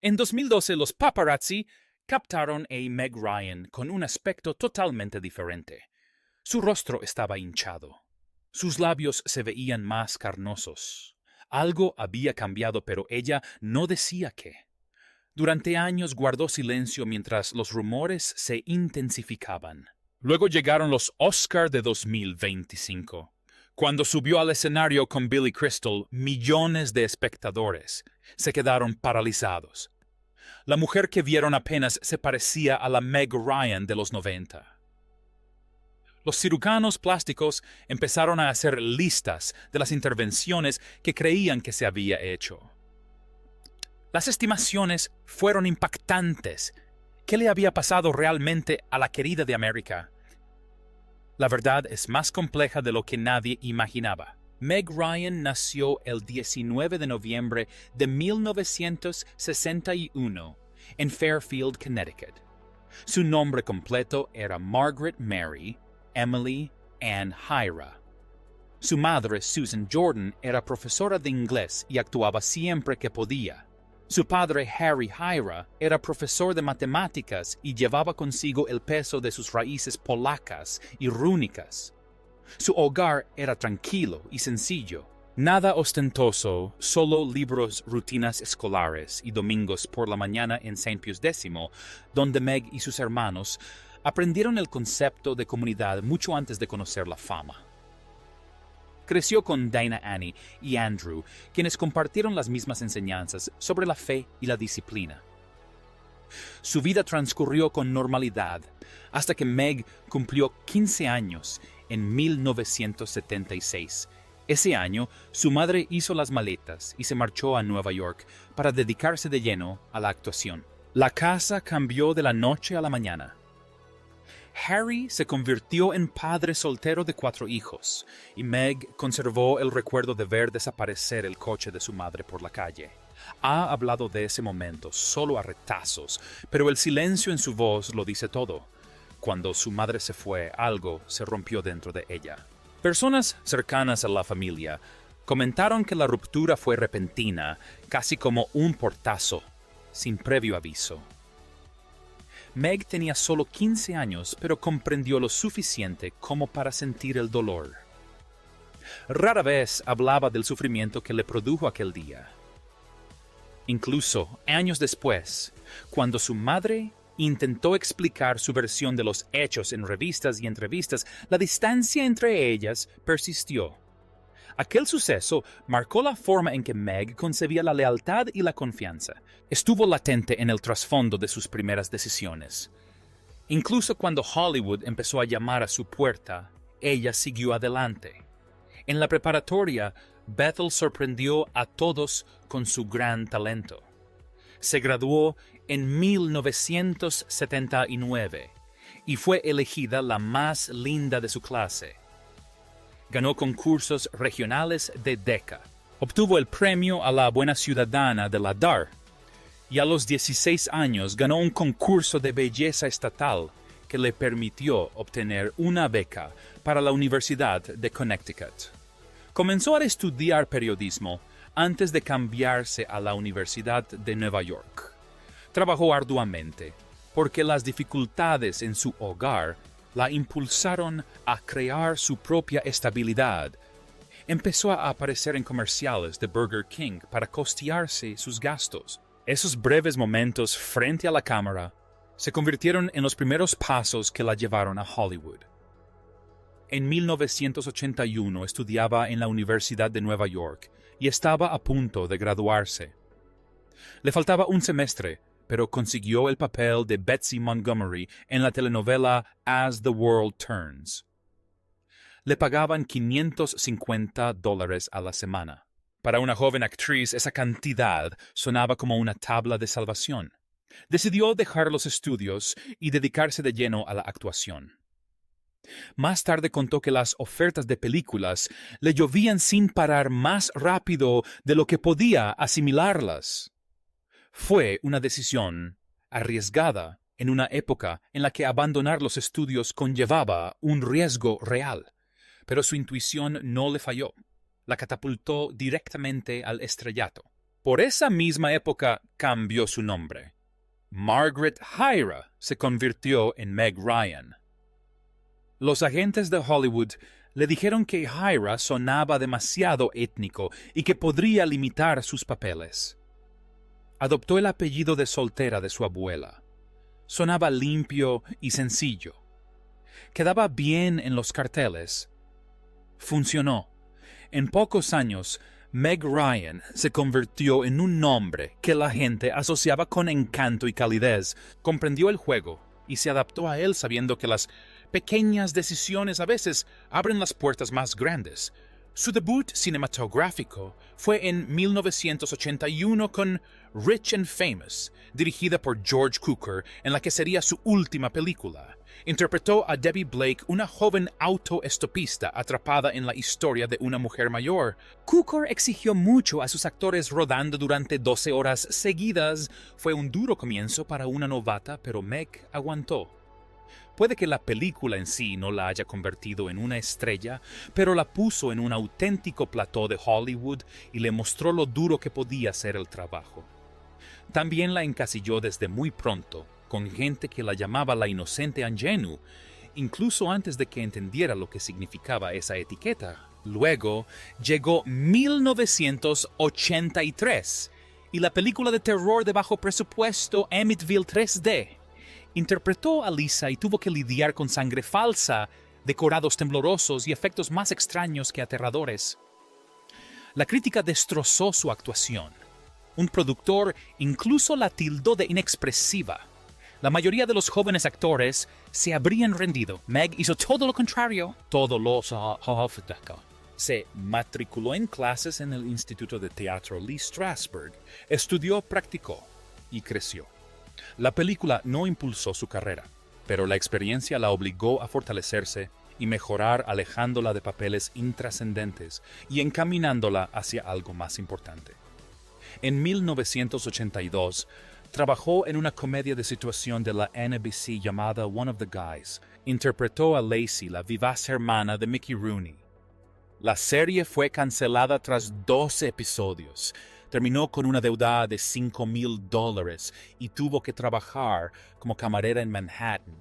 En 2012, los paparazzi captaron a Meg Ryan con un aspecto totalmente diferente. Su rostro estaba hinchado. Sus labios se veían más carnosos. Algo había cambiado, pero ella no decía qué. Durante años guardó silencio mientras los rumores se intensificaban. Luego llegaron los Oscar de 2025. Cuando subió al escenario con Billy Crystal, millones de espectadores se quedaron paralizados. La mujer que vieron apenas se parecía a la Meg Ryan de los 90. Los cirujanos plásticos empezaron a hacer listas de las intervenciones que creían que se había hecho. Las estimaciones fueron impactantes. ¿Qué le había pasado realmente a la querida de América? La verdad es más compleja de lo que nadie imaginaba. Meg Ryan nació el 19 de noviembre de 1961 en Fairfield, Connecticut. Su nombre completo era Margaret Mary Emily Ann Hyra. Su madre, Susan Jordan, era profesora de inglés y actuaba siempre que podía. Su padre, Harry Hyra, era profesor de matemáticas y llevaba consigo el peso de sus raíces polacas y rúnicas. Su hogar era tranquilo y sencillo. Nada ostentoso, solo libros, rutinas escolares y domingos por la mañana en St. Pius X, donde Meg y sus hermanos aprendieron el concepto de comunidad mucho antes de conocer la fama. Creció con Dana Annie y Andrew, quienes compartieron las mismas enseñanzas sobre la fe y la disciplina. Su vida transcurrió con normalidad hasta que Meg cumplió 15 años en 1976. Ese año, su madre hizo las maletas y se marchó a Nueva York para dedicarse de lleno a la actuación. La casa cambió de la noche a la mañana. Harry se convirtió en padre soltero de 4 hijos, y Meg conservó el recuerdo de ver desaparecer el coche de su madre por la calle. Ha hablado de ese momento solo a retazos, pero el silencio en su voz lo dice todo. Cuando su madre se fue, algo se rompió dentro de ella. Personas cercanas a la familia comentaron que la ruptura fue repentina, casi como un portazo, sin previo aviso. Meg tenía solo 15 años, pero comprendió lo suficiente como para sentir el dolor. Rara vez hablaba del sufrimiento que le produjo aquel día. Incluso años después, cuando su madre intentó explicar su versión de los hechos en revistas y entrevistas, la distancia entre ellas persistió. Aquel suceso marcó la forma en que Meg concebía la lealtad y la confianza. Estuvo latente en el trasfondo de sus primeras decisiones. Incluso cuando Hollywood empezó a llamar a su puerta, ella siguió adelante. En la preparatoria, Bethel sorprendió a todos con su gran talento. Se graduó en 1979 y fue elegida la más linda de su clase. Ganó concursos regionales de DECA. Obtuvo el premio a la Buena Ciudadana de la DAR. Y a los 16 años ganó un concurso de belleza estatal que le permitió obtener una beca para la Universidad de Connecticut. Comenzó a estudiar periodismo antes de cambiarse a la Universidad de Nueva York. Trabajó arduamente porque las dificultades en su hogar la impulsaron a crear su propia estabilidad. Empezó a aparecer en comerciales de Burger King para costearse sus gastos. Esos breves momentos frente a la cámara se convirtieron en los primeros pasos que la llevaron a Hollywood. En 1981 estudiaba en la Universidad de Nueva York y estaba a punto de graduarse. Le faltaba un semestre, pero consiguió el papel de Betsy Montgomery en la telenovela As the World Turns. Le pagaban $550 a la semana. Para una joven actriz, esa cantidad sonaba como una tabla de salvación. Decidió dejar los estudios y dedicarse de lleno a la actuación. Más tarde contó que las ofertas de películas le llovían sin parar más rápido de lo que podía asimilarlas. Fue una decisión arriesgada en una época en la que abandonar los estudios conllevaba un riesgo real, pero su intuición no le falló. La catapultó directamente al estrellato. Por esa misma época cambió su nombre. Margaret Hyra se convirtió en Meg Ryan. Los agentes de Hollywood le dijeron que Hyra sonaba demasiado étnico y que podría limitar sus papeles. Adoptó el apellido de soltera de su abuela. Sonaba limpio y sencillo. Quedaba bien en los carteles. Funcionó. En pocos años, Meg Ryan se convirtió en un nombre que la gente asociaba con encanto y calidez. Comprendió el juego y se adaptó a él sabiendo que las pequeñas decisiones a veces abren las puertas más grandes. Su debut cinematográfico fue en 1981 con Rich and Famous, dirigida por George Cukor, en la que sería su última película. Interpretó a Debbie Blake, una joven autoestopista atrapada en la historia de una mujer mayor. Cukor exigió mucho a sus actores rodando durante 12 horas seguidas. Fue un duro comienzo para una novata, pero Meg aguantó. Puede que la película en sí no la haya convertido en una estrella, pero la puso en un auténtico plató de Hollywood y le mostró lo duro que podía ser el trabajo. También la encasilló desde muy pronto, con gente que la llamaba la inocente ingenue, incluso antes de que entendiera lo que significaba esa etiqueta. Luego llegó 1983 y la película de terror de bajo presupuesto Amityville 3D. Interpretó a Lisa y tuvo que lidiar con sangre falsa, decorados temblorosos y efectos más extraños que aterradores. La crítica destrozó su actuación. Un productor incluso la tildó de inexpresiva. La mayoría de los jóvenes actores se habrían rendido. Meg hizo todo lo contrario. Se matriculó en clases en el Instituto de Teatro Lee Strasberg. Estudió, practicó y creció. La película no impulsó su carrera, pero la experiencia la obligó a fortalecerse y mejorar, alejándola de papeles intrascendentes y encaminándola hacia algo más importante. En 1982, trabajó en una comedia de situación de la NBC llamada One of the Guys. Interpretó a Lacey, la vivaz hermana de Mickey Rooney. La serie fue cancelada tras 12 episodios. Terminó con una deuda de $5,000 y tuvo que trabajar como camarera en Manhattan.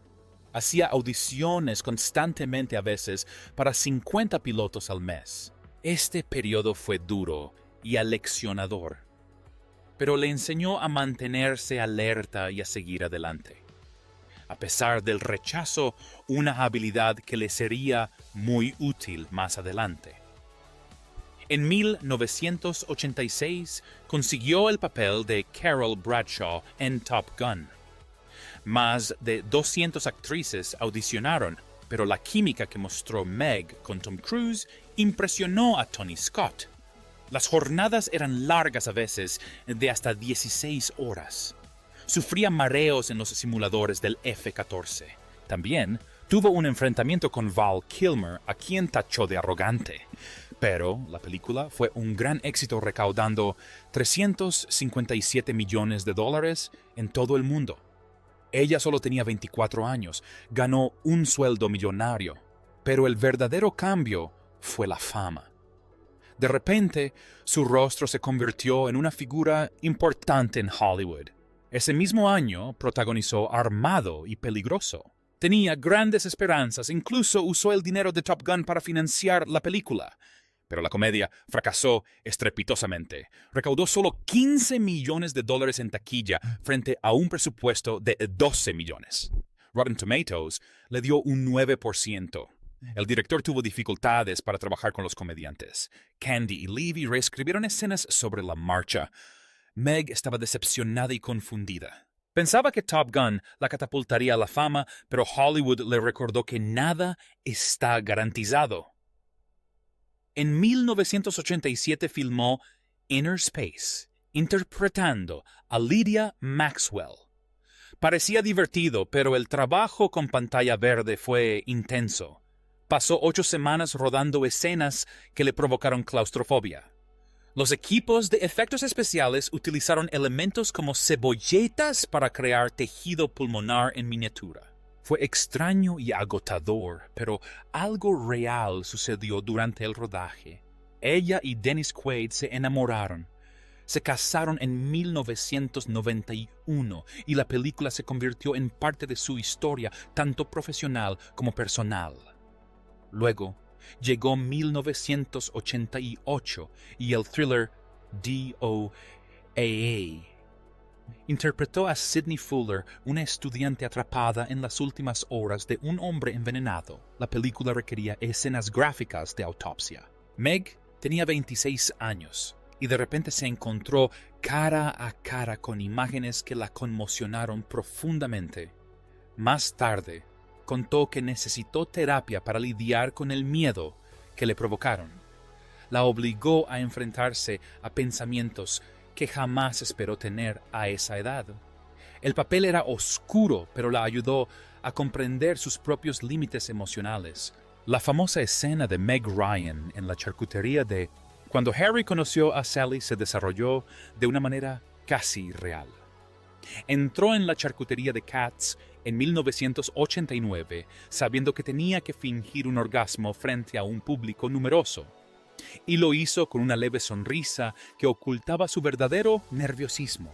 Hacía audiciones constantemente a veces para 50 pilotos al mes. Este periodo fue duro y aleccionador, pero le enseñó a mantenerse alerta y a seguir adelante. A pesar del rechazo, una habilidad que le sería muy útil más adelante. En 1986 consiguió el papel de Carol Bradshaw en Top Gun. Más de 200 actrices audicionaron, pero la química que mostró Meg con Tom Cruise impresionó a Tony Scott. Las jornadas eran largas a veces, de hasta 16 horas. Sufría mareos en los simuladores del F-14. También tuvo un enfrentamiento con Val Kilmer, a quien tachó de arrogante. Pero la película fue un gran éxito, recaudando $357 millones en todo el mundo. Ella solo tenía 24 años, ganó un sueldo millonario, pero el verdadero cambio fue la fama. De repente, su rostro se convirtió en una figura importante en Hollywood. Ese mismo año protagonizó Armado y Peligroso. Tenía grandes esperanzas, incluso usó el dinero de Top Gun para financiar la película. Pero la comedia fracasó estrepitosamente. Recaudó solo $15 millones en taquilla frente a un presupuesto de 12 millones. Rotten Tomatoes le dio un 9%. El director tuvo dificultades para trabajar con los comediantes. Candy y Levy reescribieron escenas sobre la marcha. Meg estaba decepcionada y confundida. Pensaba que Top Gun la catapultaría a la fama, pero Hollywood le recordó que nada está garantizado. En 1987 filmó Inner Space, interpretando a Lydia Maxwell. Parecía divertido, pero el trabajo con pantalla verde fue intenso. Pasó 8 semanas rodando escenas que le provocaron claustrofobia. Los equipos de efectos especiales utilizaron elementos como cebolletas para crear tejido pulmonar en miniatura. Fue extraño y agotador, pero algo real sucedió durante el rodaje. Ella y Dennis Quaid se enamoraron. Se casaron en 1991 y la película se convirtió en parte de su historia, tanto profesional como personal. Luego llegó 1988 y el thriller DOAA. Interpretó a Sidney Fuller, una estudiante atrapada en las últimas horas de un hombre envenenado. La película requería escenas gráficas de autopsia. Meg tenía 26 años y de repente se encontró cara a cara con imágenes que la conmocionaron profundamente. Más tarde, contó que necesitó terapia para lidiar con el miedo que le provocaron. La obligó a enfrentarse a pensamientos que jamás esperó tener a esa edad. El papel era oscuro, pero la ayudó a comprender sus propios límites emocionales. La famosa escena de Meg Ryan en la charcutería de Cuando Harry conoció a Sally se desarrolló de una manera casi real. Entró en la charcutería de Katz en 1989 sabiendo que tenía que fingir un orgasmo frente a un público numeroso. Y lo hizo con una leve sonrisa que ocultaba su verdadero nerviosismo.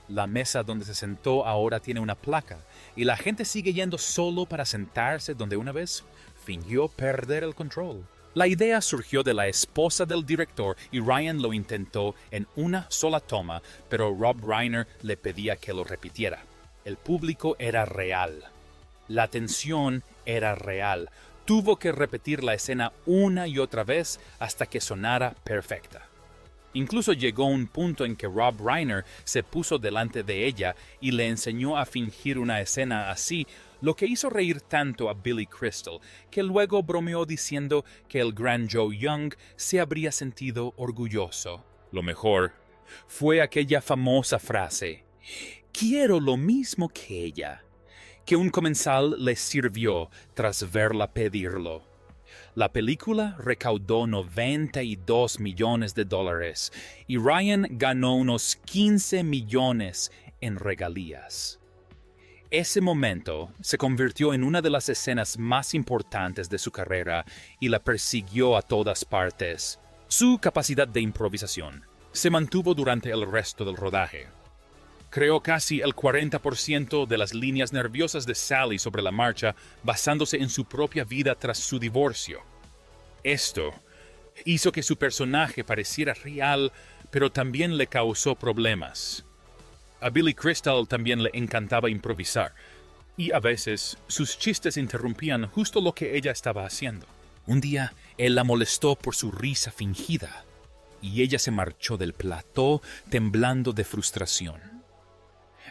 La mesa donde se sentó ahora tiene una placa y la gente sigue yendo solo para sentarse donde una vez fingió perder el control. La idea surgió de la esposa del director y Ryan lo intentó en una sola toma, pero Rob Reiner le pedía que lo repitiera. El público era real. La tensión era real. Tuvo que repetir la escena una y otra vez hasta que sonara perfecta. Incluso llegó un punto en que Rob Reiner se puso delante de ella y le enseñó a fingir una escena así, lo que hizo reír tanto a Billy Crystal, que luego bromeó diciendo que el gran Joe Young se habría sentido orgulloso. Lo mejor fue aquella famosa frase: «Quiero lo mismo que ella», que un comensal le sirvió tras verla pedirlo. La película recaudó $92 millones y Ryan ganó unos 15 millones en regalías. Ese momento se convirtió en una de las escenas más importantes de su carrera y la persiguió a todas partes. Su capacidad de improvisación se mantuvo durante el resto del rodaje. Creó casi el 40% de las líneas nerviosas de Sally sobre la marcha basándose en su propia vida tras su divorcio. Esto hizo que su personaje pareciera real, pero también le causó problemas. A Billy Crystal también le encantaba improvisar, y a veces sus chistes interrumpían justo lo que ella estaba haciendo. Un día, él la molestó por su risa fingida, y ella se marchó del plató temblando de frustración.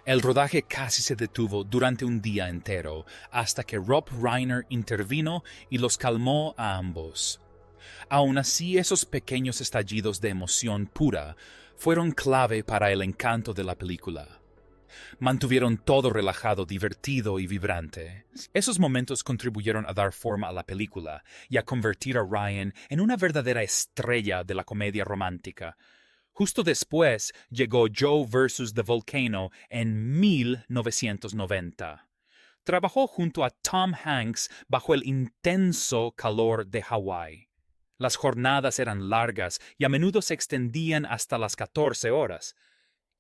El rodaje casi se detuvo durante un día entero, hasta que Rob Reiner intervino y los calmó a ambos. Aún así, esos pequeños estallidos de emoción pura fueron clave para el encanto de la película. Mantuvieron todo relajado, divertido y vibrante. Esos momentos contribuyeron a dar forma a la película y a convertir a Ryan en una verdadera estrella de la comedia romántica. Justo después llegó Joe vs. The Volcano en 1990. Trabajó junto a Tom Hanks bajo el intenso calor de Hawái. Las jornadas eran largas y a menudo se extendían hasta las 14 horas.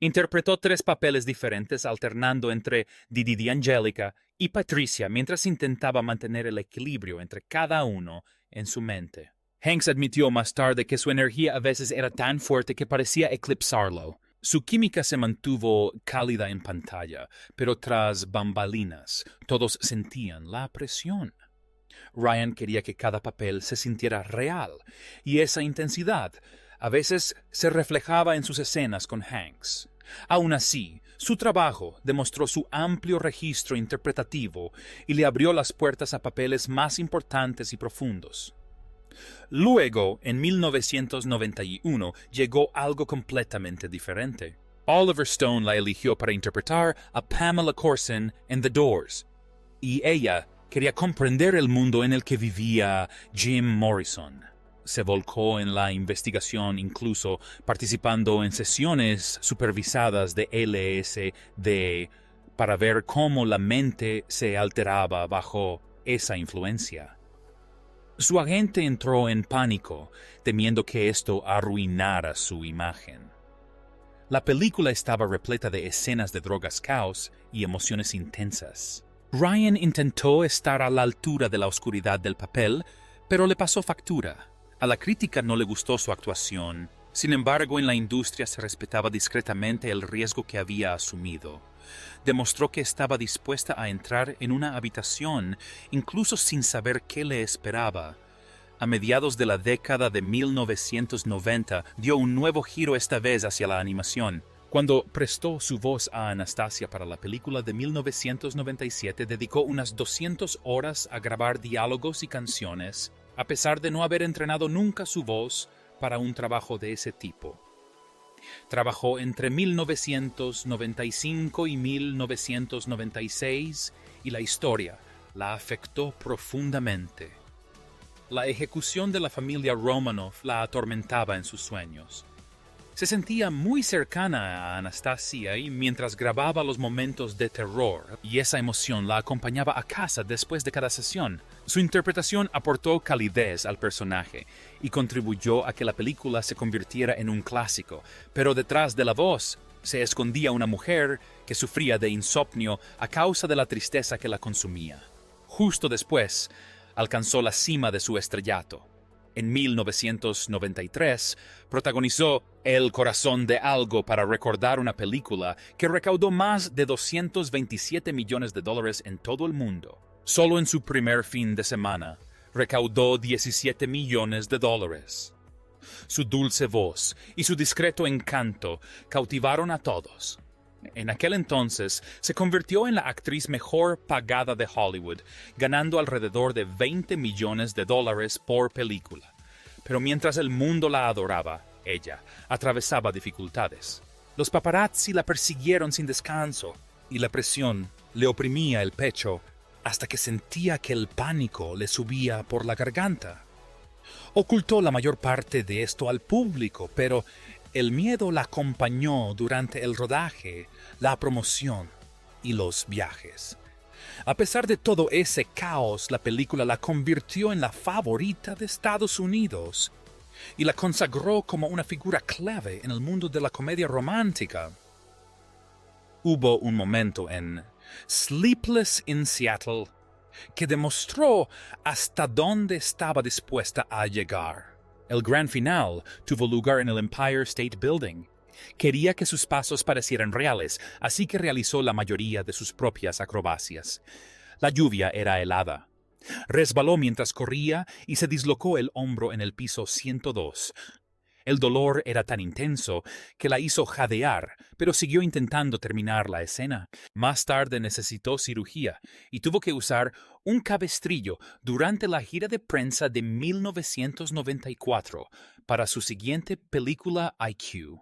Interpretó 3 papeles diferentes alternando entre Didi D'Angelica y Patricia mientras intentaba mantener el equilibrio entre cada uno en su mente. Hanks admitió más tarde que su energía a veces era tan fuerte que parecía eclipsarlo. Su química se mantuvo cálida en pantalla, pero tras bambalinas todos sentían la presión. Ryan quería que cada papel se sintiera real, y esa intensidad a veces se reflejaba en sus escenas con Hanks. Aún así, su trabajo demostró su amplio registro interpretativo y le abrió las puertas a papeles más importantes y profundos. Luego, en 1991, llegó algo completamente diferente. Oliver Stone la eligió para interpretar a Pamela Courson en The Doors, y ella quería comprender el mundo en el que vivía Jim Morrison. Se volcó en la investigación, incluso participando en sesiones supervisadas de LSD para ver cómo la mente se alteraba bajo esa influencia. Su agente entró en pánico, temiendo que esto arruinara su imagen. La película estaba repleta de escenas de drogas, caos y emociones intensas. Ryan intentó estar a la altura de la oscuridad del papel, pero le pasó factura. A la crítica no le gustó su actuación. Sin embargo, en la industria se respetaba discretamente el riesgo que había asumido. Demostró que estaba dispuesta a entrar en una habitación, incluso sin saber qué le esperaba. A mediados de la década de 1990, dio un nuevo giro esta vez hacia la animación. Cuando prestó su voz a Anastasia para la película de 1997, dedicó unas 200 horas a grabar diálogos y canciones, a pesar de no haber entrenado nunca su voz para un trabajo de ese tipo. Trabajó entre 1995 y 1996 y la historia la afectó profundamente. La ejecución de la familia Romanov la atormentaba en sus sueños. Se sentía muy cercana a Anastasia y mientras grababa los momentos de terror, y esa emoción la acompañaba a casa después de cada sesión. Su interpretación aportó calidez al personaje y contribuyó a que la película se convirtiera en un clásico, pero detrás de la voz se escondía una mujer que sufría de insomnio a causa de la tristeza que la consumía. Justo después, alcanzó la cima de su estrellato. En 1993, protagonizó El corazón de algo para recordar una película que recaudó más de $227 millones en todo el mundo. Solo en su primer fin de semana, recaudó $17 millones. Su dulce voz y su discreto encanto cautivaron a todos. En aquel entonces, se convirtió en la actriz mejor pagada de Hollywood, ganando alrededor de $20 millones por película. Pero mientras el mundo la adoraba, ella atravesaba dificultades. Los paparazzi la persiguieron sin descanso, y la presión le oprimía el pecho hasta que sentía que el pánico le subía por la garganta. Ocultó la mayor parte de esto al público, pero el miedo la acompañó durante el rodaje, la promoción y los viajes. A pesar de todo ese caos, la película la convirtió en la favorita de Estados Unidos y la consagró como una figura clave en el mundo de la comedia romántica. Hubo un momento en Sleepless in Seattle que demostró hasta dónde estaba dispuesta a llegar. El gran final tuvo lugar en el Empire State Building. Quería que sus pasos parecieran reales, así que realizó la mayoría de sus propias acrobacias. La lluvia era helada. Resbaló mientras corría y se dislocó el hombro en el piso 102. El dolor era tan intenso que la hizo jadear, pero siguió intentando terminar la escena. Más tarde necesitó cirugía y tuvo que usar un cabestrillo durante la gira de prensa de 1994 para su siguiente película IQ.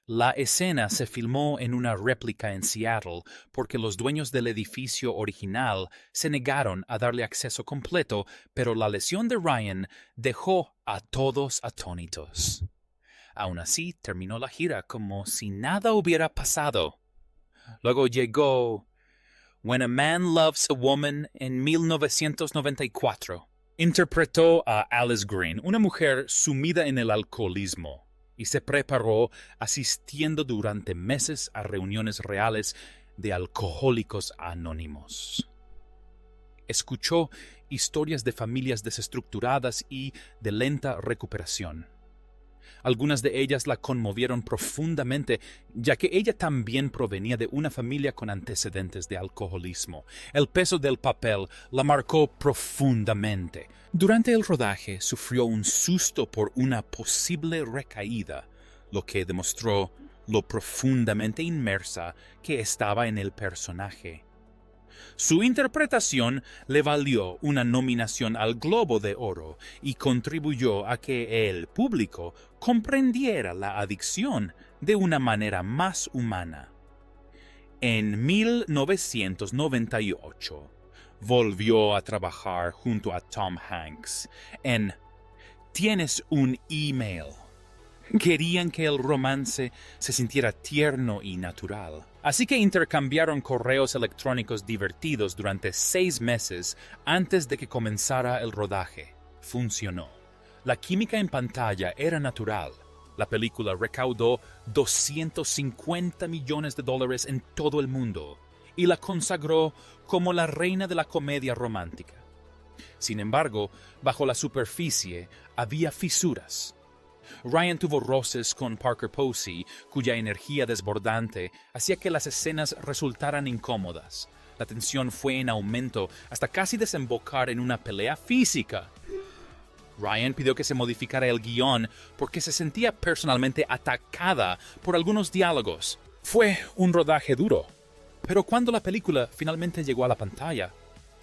La escena se filmó en una réplica en Seattle porque los dueños del edificio original se negaron a darle acceso completo, pero la lesión de Ryan dejó a todos atónitos. Aún así, terminó la gira como si nada hubiera pasado. Luego llegó When a Man Loves a Woman en 1994. Interpretó a Alice Green, una mujer sumida en el alcoholismo, y se preparó asistiendo durante meses a reuniones reales de alcohólicos anónimos. Escuchó historias de familias desestructuradas y de lenta recuperación. Algunas de ellas la conmovieron profundamente, ya que ella también provenía de una familia con antecedentes de alcoholismo. El peso del papel la marcó profundamente. Durante el rodaje sufrió un susto por una posible recaída, lo que demostró lo profundamente inmersa que estaba en el personaje. Su interpretación le valió una nominación al Globo de Oro y contribuyó a que el público comprendiera la adicción de una manera más humana. En 1998, volvió a trabajar junto a Tom Hanks en Tienes un email. Querían que el romance se sintiera tierno y natural. Así que intercambiaron correos electrónicos divertidos durante 6 meses antes de que comenzara el rodaje. Funcionó. La química en pantalla era natural. La película recaudó $250 millones en todo el mundo y la consagró como la reina de la comedia romántica. Sin embargo, bajo la superficie había fisuras. Ryan tuvo roces con Parker Posey, cuya energía desbordante hacía que las escenas resultaran incómodas. La tensión fue en aumento hasta casi desembocar en una pelea física. Ryan pidió que se modificara el guión porque se sentía personalmente atacada por algunos diálogos. Fue un rodaje duro, pero cuando la película finalmente llegó a la pantalla,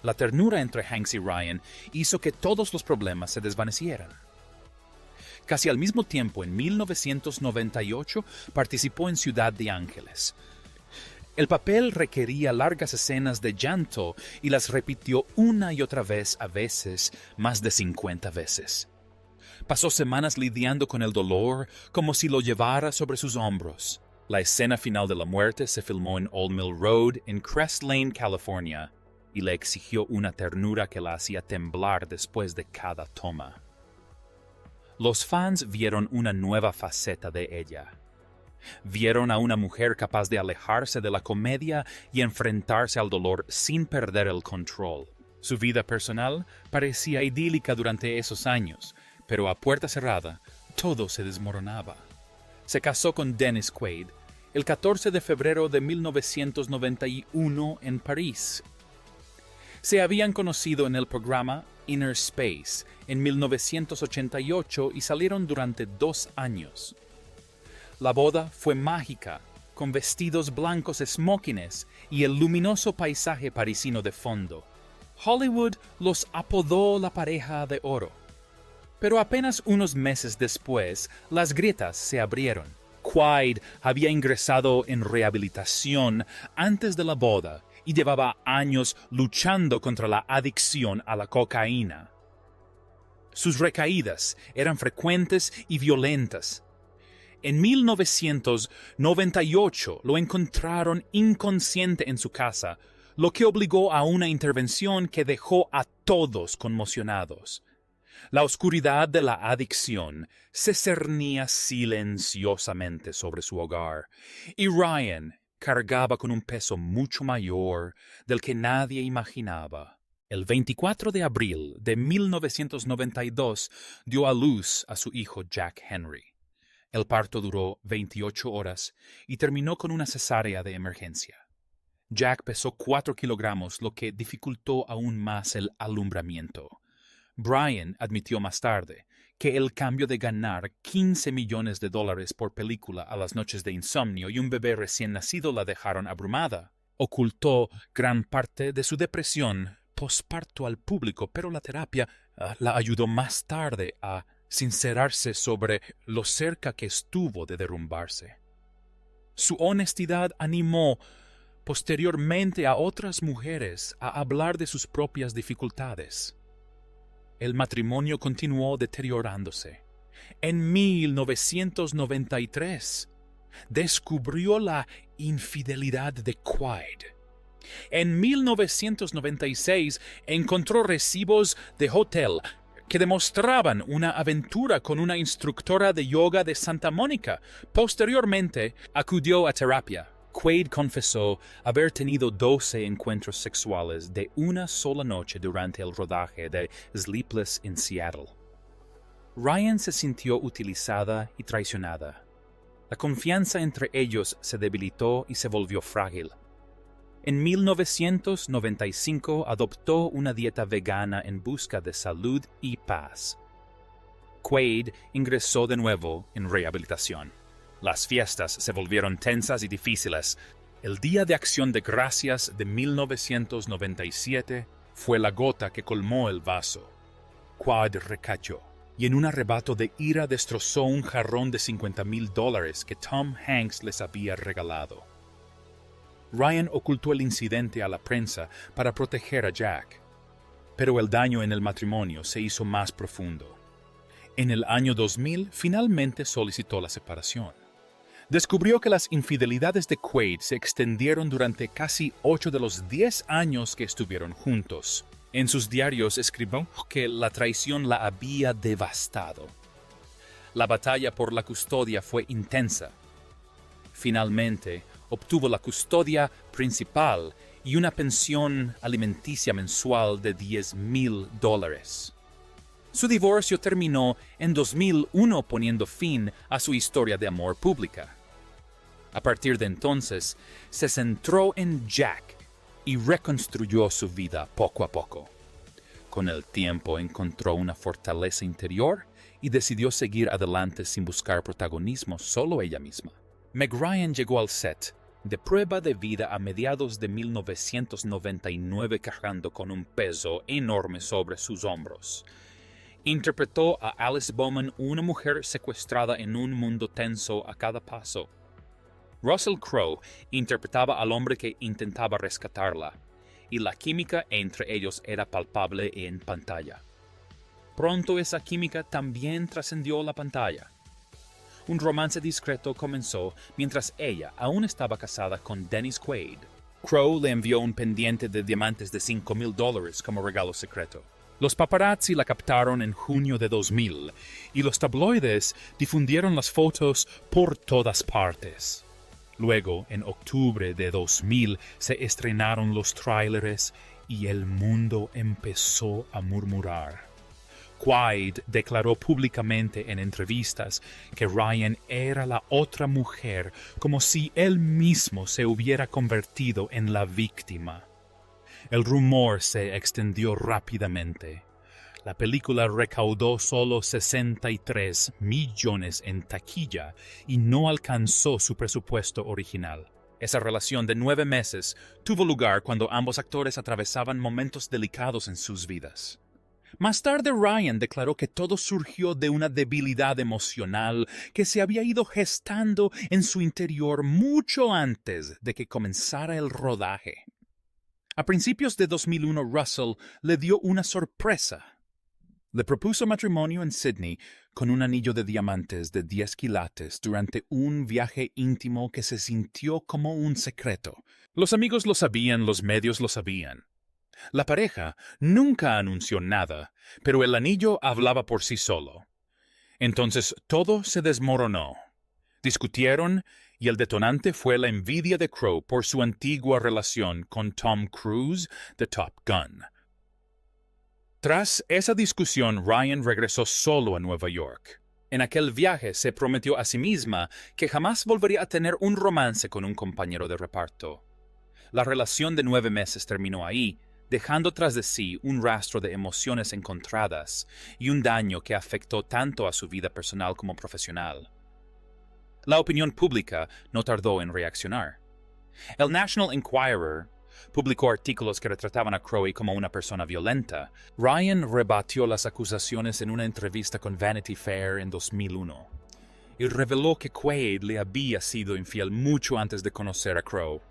la ternura entre Hanks y Ryan hizo que todos los problemas se desvanecieran. Casi al mismo tiempo, en 1998, participó en Ciudad de Ángeles. El papel requería largas escenas de llanto y las repitió una y otra vez, a veces más de 50 veces. Pasó semanas lidiando con el dolor como si lo llevara sobre sus hombros. La escena final de la muerte se filmó en Old Mill Road, en Crest Lane, California, y le exigió una ternura que la hacía temblar después de cada toma. Los fans vieron una nueva faceta de ella. Vieron a una mujer capaz de alejarse de la comedia y enfrentarse al dolor sin perder el control. Su vida personal parecía idílica durante esos años, pero a puerta cerrada todo se desmoronaba. Se casó con Dennis Quaid el 14 de febrero de 1991 en París. Se habían conocido en el programa Inner Space en 1988 y salieron durante 2 años. La boda fue mágica, con vestidos blancos smokines y el luminoso paisaje parisino de fondo. Hollywood los apodó la pareja de oro. Pero apenas unos meses después, las grietas se abrieron. Quaid había ingresado en rehabilitación antes de la boda y llevaba años luchando contra la adicción a la cocaína. Sus recaídas eran frecuentes y violentas. En 1998 lo encontraron inconsciente en su casa, lo que obligó a una intervención que dejó a todos conmocionados. La oscuridad de la adicción se cernía silenciosamente sobre su hogar, y Ryan cargaba con un peso mucho mayor del que nadie imaginaba. El 24 de abril de 1992 dio a luz a su hijo Jack Henry. El parto duró 28 horas y terminó con una cesárea de emergencia. Jack pesó 4 kilogramos, lo que dificultó aún más el alumbramiento. Brian admitió más tarde que el cambio de ganar $15 millones por película a las noches de insomnio y un bebé recién nacido la dejaron abrumada. Ocultó gran parte de su depresión posparto al público, pero la terapia la ayudó más tarde a sincerarse sobre lo cerca que estuvo de derrumbarse. Su honestidad animó posteriormente a otras mujeres a hablar de sus propias dificultades. El matrimonio continuó deteriorándose. En 1993 descubrió la infidelidad de Quaid. En 1996 encontró recibos de hotel que demostraban una aventura con una instructora de yoga de Santa Mónica. Posteriormente, acudió a terapia. Quaid confesó haber tenido 12 encuentros sexuales de una sola noche durante el rodaje de Sleepless in Seattle. Ryan se sintió utilizada y traicionada. La confianza entre ellos se debilitó y se volvió frágil. En 1995 adoptó una dieta vegana en busca de salud y paz. Quaid ingresó de nuevo en rehabilitación. Las fiestas se volvieron tensas y difíciles. El Día de Acción de Gracias de 1997 fue la gota que colmó el vaso. Quaid recayó y en un arrebato de ira destrozó un jarrón de $50,000 que Tom Hanks les había regalado. Ryan ocultó el incidente a la prensa para proteger a Jack, pero el daño en el matrimonio se hizo más profundo. En el año 2000 finalmente solicitó la separación. Descubrió que las infidelidades de Quaid se extendieron durante casi 8 de los 10 años que estuvieron juntos. En sus diarios escribió que la traición la había devastado. La batalla por la custodia fue intensa. Finalmente, obtuvo la custodia principal y una pensión alimenticia mensual de $10,000. Su divorcio terminó en 2001 poniendo fin a su historia de amor pública. A partir de entonces, se centró en Jack y reconstruyó su vida poco a poco. Con el tiempo encontró una fortaleza interior y decidió seguir adelante sin buscar protagonismo solo ella misma. Meg Ryan llegó al set de Prueba de Vida a mediados de 1999 cargando con un peso enorme sobre sus hombros. Interpretó a Alice Bowman, una mujer secuestrada en un mundo tenso a cada paso. Russell Crowe interpretaba al hombre que intentaba rescatarla, y la química entre ellos era palpable en pantalla. Pronto esa química también trascendió la pantalla. Un romance discreto comenzó mientras ella aún estaba casada con Dennis Quaid. Crowe le envió un pendiente de diamantes de $5,000 como regalo secreto. Los paparazzi la captaron en junio de 2000 y los tabloides difundieron las fotos por todas partes. Luego, en octubre de 2000, se estrenaron los tráileres y el mundo empezó a murmurar. Quaid declaró públicamente en entrevistas que Ryan era la otra mujer, como si él mismo se hubiera convertido en la víctima. El rumor se extendió rápidamente. La película recaudó solo $63 millones en taquilla y no alcanzó su presupuesto original. Esa relación de 9 meses tuvo lugar cuando ambos actores atravesaban momentos delicados en sus vidas. Más tarde, Ryan declaró que todo surgió de una debilidad emocional que se había ido gestando en su interior mucho antes de que comenzara el rodaje. A principios de 2001, Russell le dio una sorpresa. Le propuso matrimonio en Sydney con un anillo de diamantes de 10 quilates durante un viaje íntimo que se sintió como un secreto. Los amigos lo sabían, los medios lo sabían. La pareja nunca anunció nada, pero el anillo hablaba por sí solo. Entonces todo se desmoronó. Discutieron y el detonante fue la envidia de Crowe por su antigua relación con Tom Cruise de Top Gun. Tras esa discusión, Ryan regresó solo a Nueva York. En aquel viaje se prometió a sí misma que jamás volvería a tener un romance con un compañero de reparto. La relación de 9 meses terminó ahí, dejando tras de sí un rastro de emociones encontradas y un daño que afectó tanto a su vida personal como profesional. La opinión pública no tardó en reaccionar. El National Enquirer publicó artículos que retrataban a Crowe como una persona violenta. Ryan rebatió las acusaciones en una entrevista con Vanity Fair en 2001 y reveló que Quaid le había sido infiel mucho antes de conocer a Crowe.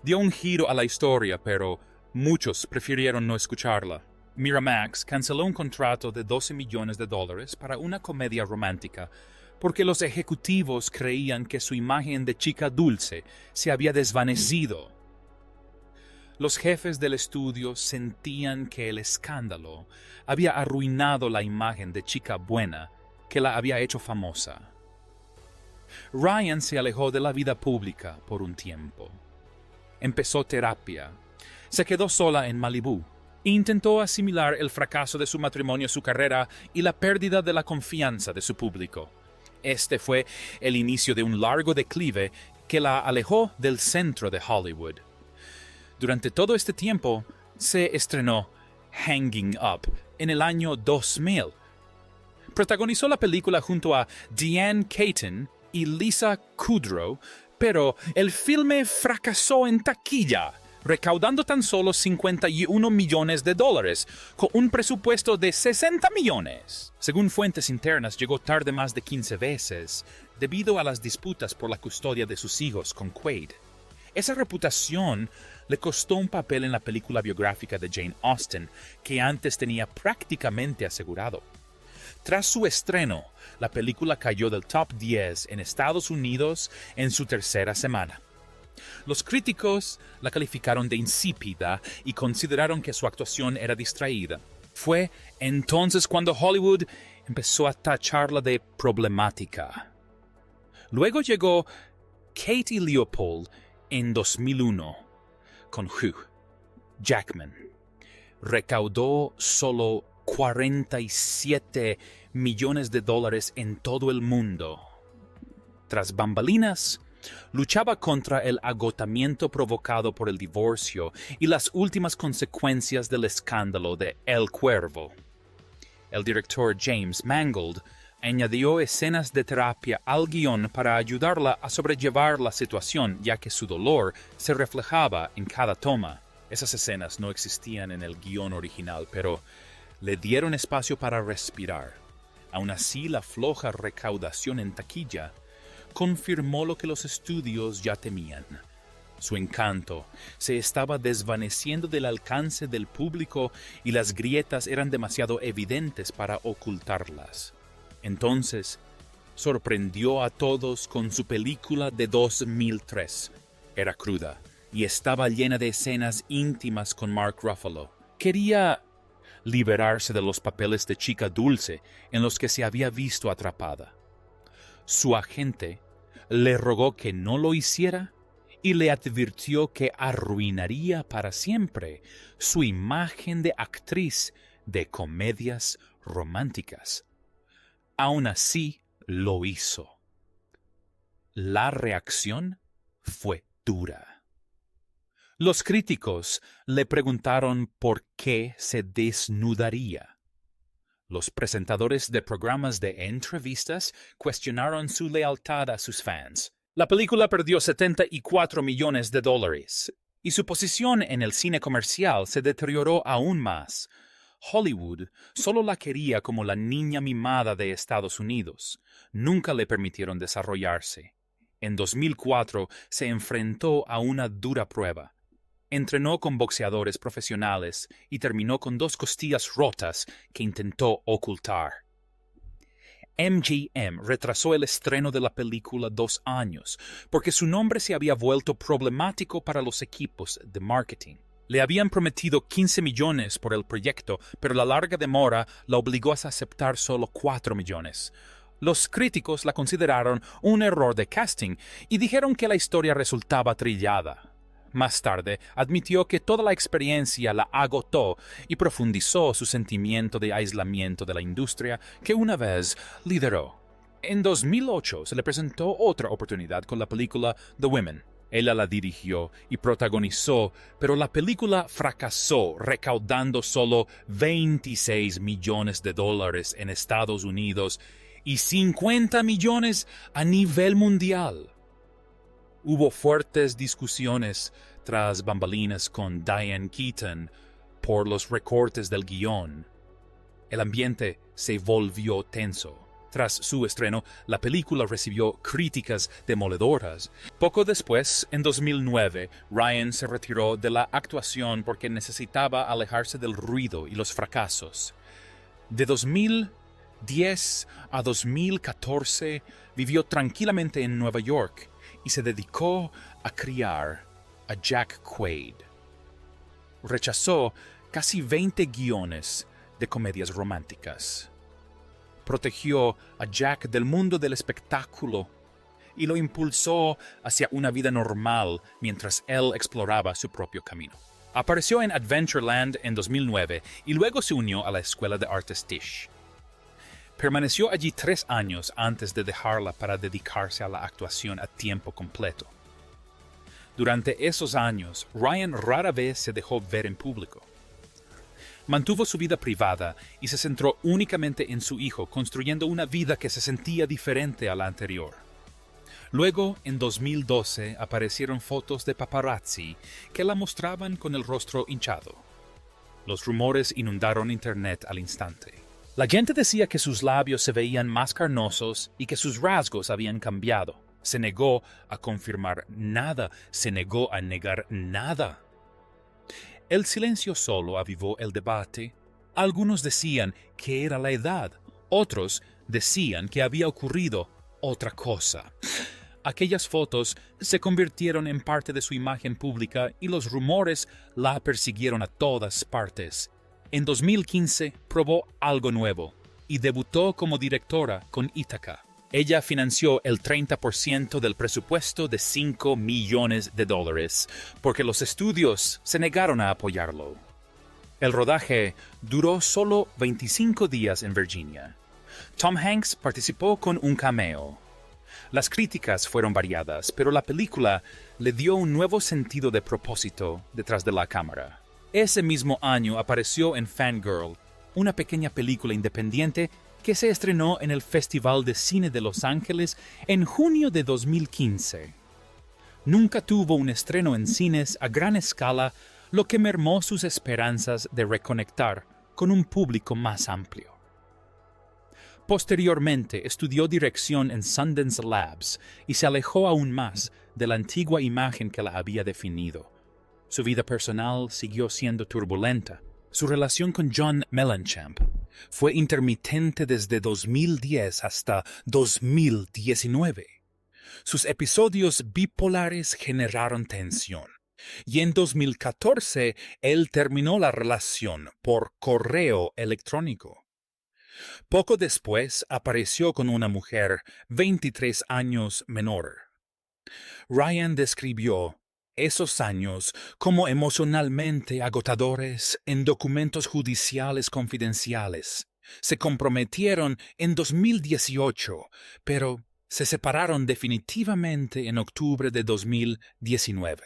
Dio un giro a la historia, pero muchos prefirieron no escucharla. Miramax canceló un contrato de $12 millones para una comedia romántica porque los ejecutivos creían que su imagen de chica dulce se había desvanecido. Los jefes del estudio sentían que el escándalo había arruinado la imagen de chica buena que la había hecho famosa. Ryan se alejó de la vida pública por un tiempo. Empezó terapia. Se quedó sola en Malibú. Intentó asimilar el fracaso de su matrimonio, su carrera y la pérdida de la confianza de su público. Este fue el inicio de un largo declive que la alejó del centro de Hollywood. Durante todo este tiempo, se estrenó Hanging Up en el año 2000. Protagonizó la película junto a Diane Keaton y Lisa Kudrow, pero el filme fracasó en taquilla, recaudando tan solo $51 millones, con un presupuesto de $60 millones. Según fuentes internas, llegó tarde más de 15 veces, debido a las disputas por la custodia de sus hijos con Quaid. Esa reputación le costó un papel en la película biográfica de Jane Austen, que antes tenía prácticamente asegurado. Tras su estreno, la película cayó del top 10 en Estados Unidos en su tercera semana. Los críticos la calificaron de insípida y consideraron que su actuación era distraída. Fue entonces cuando Hollywood empezó a tacharla de problemática. Luego llegó Katie Leopold en 2001 con Hugh Jackman. Recaudó solo $47 millones en todo el mundo. Tras bambalinas, luchaba contra el agotamiento provocado por el divorcio y las últimas consecuencias del escándalo de El Cuervo. El director James Mangold añadió escenas de terapia al guión para ayudarla a sobrellevar la situación, ya que su dolor se reflejaba en cada toma. Esas escenas no existían en el guión original, pero le dieron espacio para respirar. Aún así, la floja recaudación en taquilla confirmó lo que los estudios ya temían. Su encanto se estaba desvaneciendo del alcance del público y las grietas eran demasiado evidentes para ocultarlas. Entonces, sorprendió a todos con su película de 2003. Era cruda y estaba llena de escenas íntimas con Mark Ruffalo. Quería liberarse de los papeles de chica dulce en los que se había visto atrapada. Su agente le rogó que no lo hiciera y le advirtió que arruinaría para siempre su imagen de actriz de comedias románticas. Aún así, lo hizo. La reacción fue dura. Los críticos le preguntaron por qué se desnudaría. Los presentadores de programas de entrevistas cuestionaron su lealtad a sus fans. La película perdió $74 millones y su posición en el cine comercial se deterioró aún más. Hollywood solo la quería como la niña mimada de Estados Unidos. Nunca le permitieron desarrollarse. En 2004 se enfrentó a una dura prueba. Entrenó con boxeadores profesionales y terminó con 2 costillas rotas que intentó ocultar. MGM retrasó el estreno de la película 2 años porque su nombre se había vuelto problemático para los equipos de marketing. Le habían prometido 15 millones por el proyecto, pero la larga demora la obligó a aceptar solo 4 millones. Los críticos la consideraron un error de casting y dijeron que la historia resultaba trillada. Más tarde, admitió que toda la experiencia la agotó y profundizó su sentimiento de aislamiento de la industria que una vez lideró. En 2008 se le presentó otra oportunidad con la película The Women. Ella la dirigió y protagonizó, pero la película fracasó, recaudando solo $26 millones en Estados Unidos y 50 millones a nivel mundial. Hubo fuertes discusiones tras bambalinas con Diane Keaton por los recortes del guión. El ambiente se volvió tenso. Tras su estreno, la película recibió críticas demoledoras. Poco después, en 2009, Ryan se retiró de la actuación porque necesitaba alejarse del ruido y los fracasos. De 2010 a 2014, vivió tranquilamente en Nueva York y se dedicó a criar a Jack Quaid. Rechazó casi 20 guiones de comedias románticas. Protegió a Jack del mundo del espectáculo y lo impulsó hacia una vida normal mientras él exploraba su propio camino. Apareció en Adventureland en 2009 y luego se unió a la Escuela de Artes Tisch. Permaneció allí 3 años antes de dejarla para dedicarse a la actuación a tiempo completo. Durante esos años, Ryan rara vez se dejó ver en público. Mantuvo su vida privada y se centró únicamente en su hijo, construyendo una vida que se sentía diferente a la anterior. Luego, en 2012, aparecieron fotos de paparazzi que la mostraban con el rostro hinchado. Los rumores inundaron Internet al instante. La gente decía que sus labios se veían más carnosos y que sus rasgos habían cambiado. Se negó a confirmar nada, se negó a negar nada. El silencio solo avivó el debate. Algunos decían que era la edad, otros decían que había ocurrido otra cosa. Aquellas fotos se convirtieron en parte de su imagen pública y los rumores la persiguieron a todas partes. En 2015 probó algo nuevo. y debutó como directora con Ítaca. Ella financió el 30% del presupuesto de $5 millones porque los estudios se negaron a apoyarlo. El rodaje duró solo 25 días en Virginia. Tom Hanks participó con un cameo. Las críticas fueron variadas, pero la película le dio un nuevo sentido de propósito detrás de la cámara. Ese mismo año apareció en Fangirl, una pequeña película independiente que se estrenó en el Festival de Cine de Los Ángeles en junio de 2015. Nunca tuvo un estreno en cines a gran escala, lo que mermó sus esperanzas de reconectar con un público más amplio. Posteriormente estudió dirección en Sundance Labs y se alejó aún más de la antigua imagen que la había definido. Su vida personal siguió siendo turbulenta. Su relación con John Mellencamp fue intermitente desde 2010 hasta 2019. Sus episodios bipolares generaron tensión, y en 2014 él terminó la relación por correo electrónico. Poco después apareció con una mujer 23 años menor. Ryan describió esos años como emocionalmente agotadores en documentos judiciales confidenciales. Se comprometieron en 2018, pero se separaron definitivamente en octubre de 2019.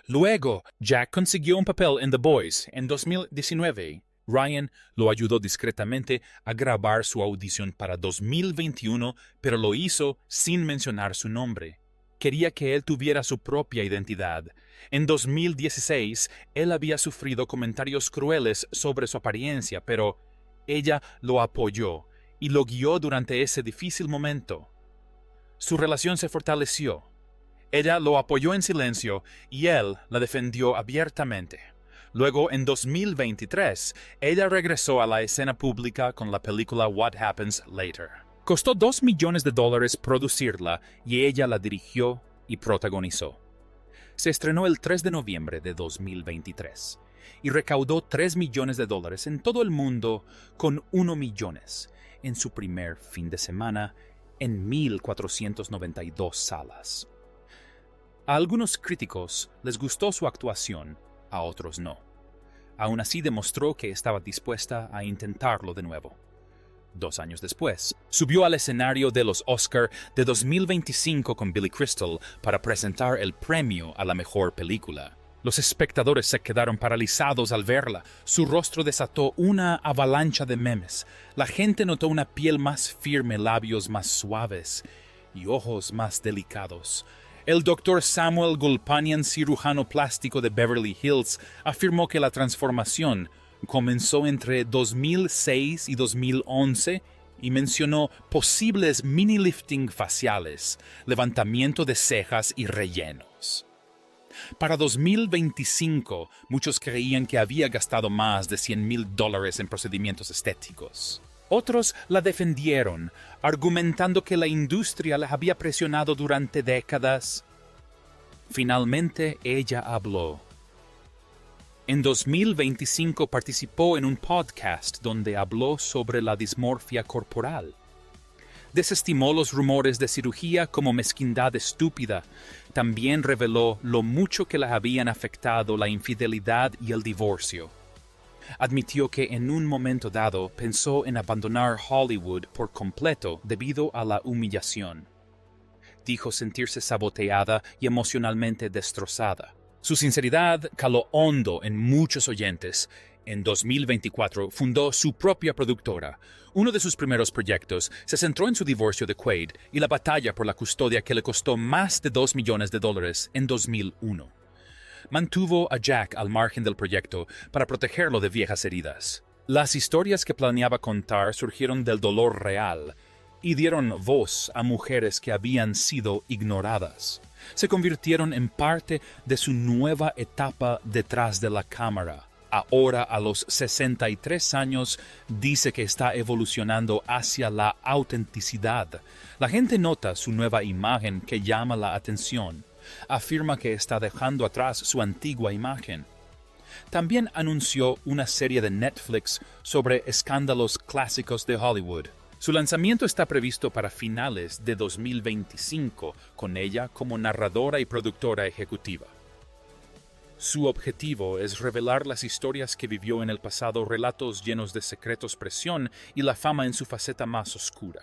Luego, Jack consiguió un papel en The Boys en 2019. Ryan lo ayudó discretamente a grabar su audición para 2021, pero lo hizo sin mencionar su nombre. Quería que él tuviera su propia identidad. En 2016, él había sufrido comentarios crueles sobre su apariencia, pero ella lo apoyó y lo guió durante ese difícil momento. Su relación se fortaleció. Ella lo apoyó en silencio y él la defendió abiertamente. Luego, en 2023, ella regresó a la escena pública con la película What Happens Later. Costó $2 millones producirla y ella la dirigió y protagonizó. Se estrenó el 3 de noviembre de 2023 y recaudó $3 millones en todo el mundo con 1 millón en su primer fin de semana en 1,492 salas. A algunos críticos les gustó su actuación, a otros no. Aún así demostró que estaba dispuesta a intentarlo de nuevo. 2 años después, subió al escenario de los Oscar de 2025 con Billy Crystal para presentar el premio a la mejor película. Los espectadores se quedaron paralizados al verla. Su rostro desató una avalancha de memes. La gente notó una piel más firme, labios más suaves y ojos más delicados. El Dr. Samuel Gulpanian, cirujano plástico de Beverly Hills, afirmó que la transformación comenzó entre 2006 y 2011 y mencionó posibles mini-lifting faciales, levantamiento de cejas y rellenos. Para 2025, muchos creían que había gastado más de $100,000 en procedimientos estéticos. Otros la defendieron, argumentando que la industria la había presionado durante décadas. Finalmente, ella habló. En 2025 participó en un podcast donde habló sobre la dismorfia corporal. Desestimó los rumores de cirugía como mezquindad estúpida. También reveló lo mucho que la habían afectado la infidelidad y el divorcio. Admitió que en un momento dado pensó en abandonar Hollywood por completo debido a la humillación. Dijo sentirse saboteada y emocionalmente destrozada. Su sinceridad caló hondo en muchos oyentes. En 2024 fundó su propia productora. Uno de sus primeros proyectos se centró en su divorcio de Quaid y la batalla por la custodia que le costó más de $2 millones en 2001. Mantuvo a Jack al margen del proyecto para protegerlo de viejas heridas. Las historias que planeaba contar surgieron del dolor real y dieron voz a mujeres que habían sido ignoradas. Se convirtieron en parte de su nueva etapa detrás de la cámara. Ahora, a los 63 años, dice que está evolucionando hacia la autenticidad. La gente nota su nueva imagen que llama la atención. Afirma que está dejando atrás su antigua imagen. También anunció una serie de Netflix sobre escándalos clásicos de Hollywood. Su lanzamiento está previsto para finales de 2025, con ella como narradora y productora ejecutiva. Su objetivo es revelar las historias que vivió en el pasado, relatos llenos de secretos, presión y la fama en su faceta más oscura.